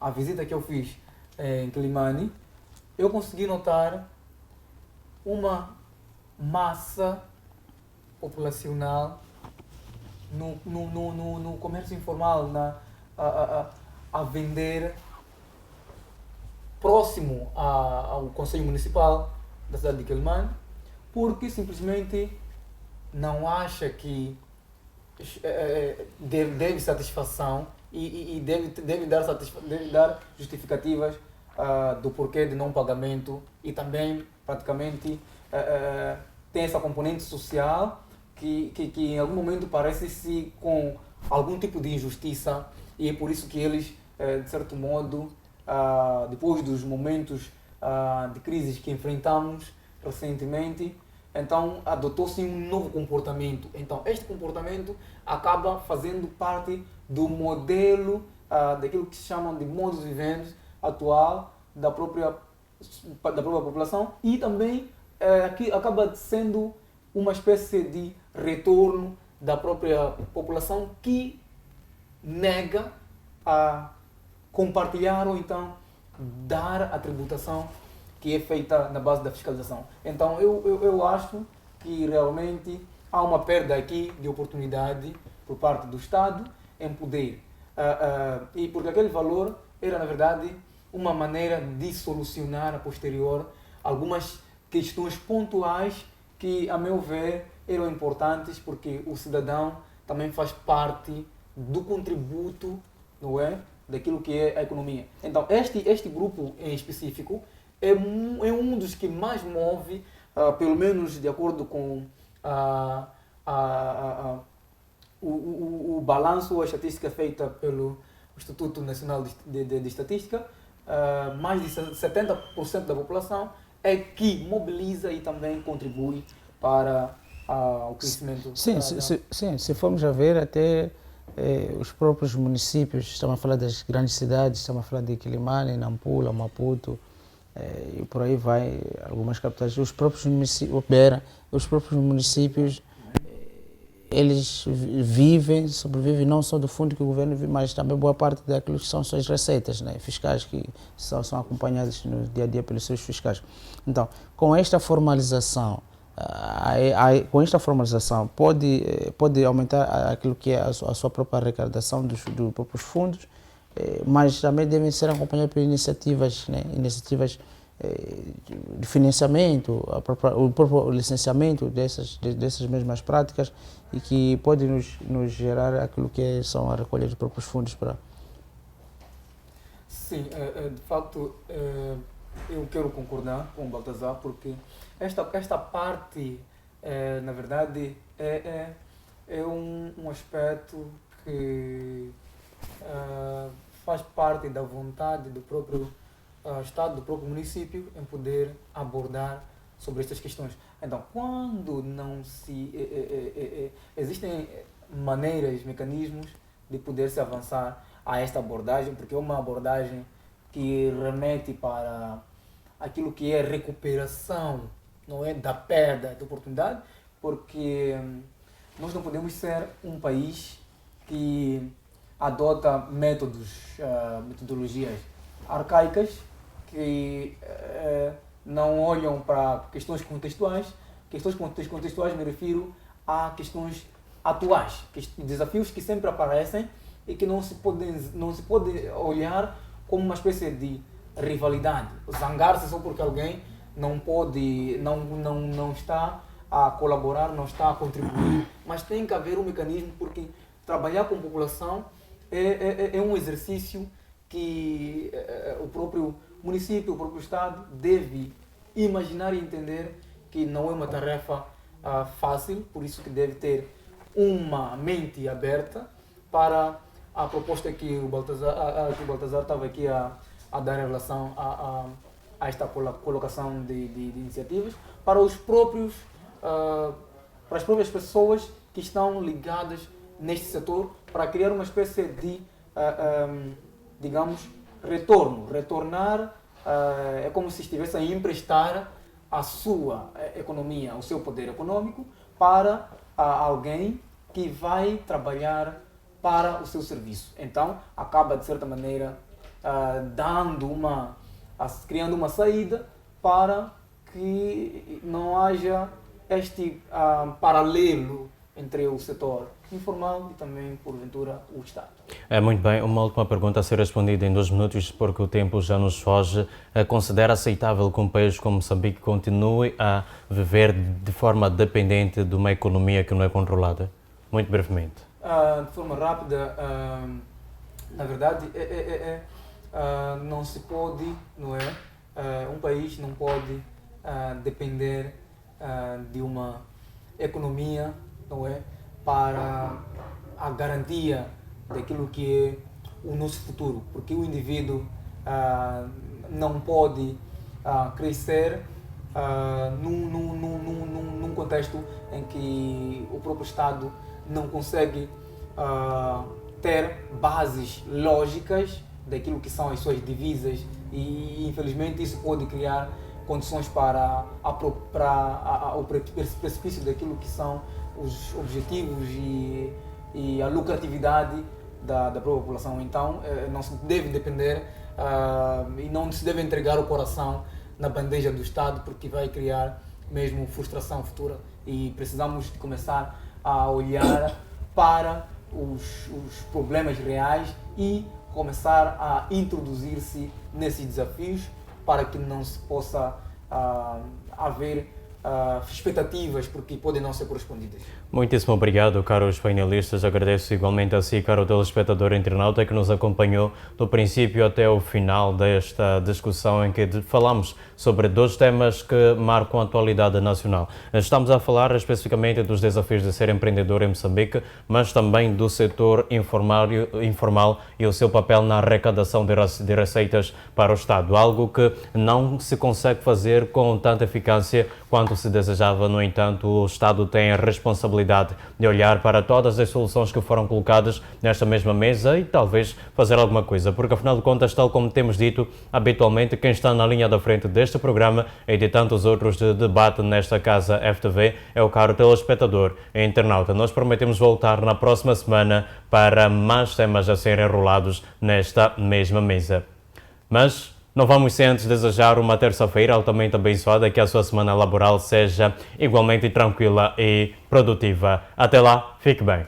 a visita que eu fiz em Quilimane, eu consegui notar uma massa populacional no comércio informal, a vender próximo ao Conselho Municipal da cidade de Quilimane, porque simplesmente não acha que deve satisfação e deve dar justificativas do porquê de não pagamento, e também praticamente tem essa componente social que em algum momento parece-se com algum tipo de injustiça, e é por isso que eles, de certo modo, depois dos momentos de crises que enfrentamos recentemente, então adotou-se um novo comportamento. Então este comportamento acaba fazendo parte do modelo, daquilo que se chama de modus vivendi atual da própria população, e também que acaba sendo uma espécie de retorno da própria população que nega a compartilhar ou então dar a tributação que é feita na base da fiscalização. Então eu acho que realmente há uma perda aqui de oportunidade por parte do Estado em poder, e porque aquele valor era na verdade uma maneira de solucionar a posterior algumas questões pontuais que, a meu ver, eram importantes, porque o cidadão também faz parte do contributo, não é, daquilo que é a economia. Então este grupo em específico é um dos que mais move, pelo menos de acordo com o balanço, a estatística feita pelo Instituto Nacional de Estatística, mais de 70% da população é que mobiliza e também contribui para o crescimento. Sim, se formos a ver, até os próprios municípios, estamos a falar das grandes cidades, estamos a falar de Quilimane, Nampula, Maputo, e por aí vai, algumas capitais, os próprios municípios, Beira, os próprios municípios, eles sobrevivem não só do fundo que o governo vive, mas também boa parte daquilo que são suas receitas, né, fiscais, que são acompanhadas no dia a dia pelos seus fiscais. Então, com esta formalização, pode aumentar aquilo que é a sua própria arrecadação dos próprios fundos, mas também devem ser acompanhados por iniciativas, né, de financiamento, o próprio licenciamento dessas mesmas práticas, e que pode nos gerar aquilo que são a recolha dos próprios fundos para Sim, de facto, eu quero concordar com o Baltazar, porque esta parte, na verdade, é um aspecto que faz parte da vontade do próprio Estado, do próprio município, em poder abordar sobre estas questões. Então, quando não se... existem maneiras, mecanismos de poder se avançar a esta abordagem, porque é uma abordagem que remete para aquilo que é recuperação, não é, da perda de oportunidade, porque nós não podemos ser um país que adota metodologias arcaicas que não olham para questões contextuais. Questões contextuais me refiro a questões atuais, desafios que sempre aparecem e que não se pode olhar como uma espécie de rivalidade, zangar-se só porque alguém não está a colaborar, não está a contribuir, mas tem que haver um mecanismo, porque trabalhar com a população é um exercício que o próprio município, o próprio Estado deve imaginar e entender que não é uma tarefa fácil, por isso que deve ter uma mente aberta para a proposta que o Baltazar estava aqui a dar em relação a esta colocação de iniciativas para os próprios, para as próprias pessoas que estão ligadas neste setor, para criar uma espécie de, digamos, retornar, é como se estivesse a emprestar a sua economia, o seu poder econômico para alguém que vai trabalhar para o seu serviço. Então, acaba, de certa maneira, criando uma saída para que não haja este paralelo entre o setor informal e também, porventura, o Estado. Muito bem, uma última pergunta a ser respondida em 2 minutos, porque o tempo já nos foge. Considera aceitável que um país como Moçambique continue a viver de forma dependente de uma economia que não é controlada? Muito brevemente. De forma rápida, na verdade, não se pode, não é? Um país não pode depender de uma economia, não é? Para a garantia daquilo que é o nosso futuro, porque o indivíduo não pode crescer num contexto em que o próprio Estado não consegue ter bases lógicas daquilo que são as suas divisas, e infelizmente isso pode criar condições para o precipício daquilo que são os objetivos e a lucratividade da própria população. Então, não se deve depender e não se deve entregar o coração na bandeja do Estado, porque vai criar mesmo frustração futura, e precisamos de começar a olhar para os problemas reais e começar a introduzir-se nesses desafios para que não se possa haver expectativas, porque podem não ser correspondidas. Muitíssimo obrigado, caros painelistas. Agradeço igualmente a si, caro telespectador internauta, que nos acompanhou do princípio até o final desta discussão em que falamos sobre 2 temas que marcam a atualidade nacional. Estamos a falar especificamente dos desafios de ser empreendedor em Moçambique, mas também do setor informal e o seu papel na arrecadação de receitas para o Estado, algo que não se consegue fazer com tanta eficácia quanto se desejava. No entanto, o Estado tem a responsabilidade de olhar para todas as soluções que foram colocadas nesta mesma mesa e talvez fazer alguma coisa, porque afinal de contas, tal como temos dito habitualmente, quem está na linha da frente deste programa e de tantos outros de debate nesta casa FTV é o caro telespectador e internauta. Nós prometemos voltar na próxima semana para mais temas a serem enrolados nesta mesma mesa. Mas não vamos sem antes desejar uma terça-feira altamente abençoada, que a sua semana laboral seja igualmente tranquila e produtiva. Até lá, fique bem.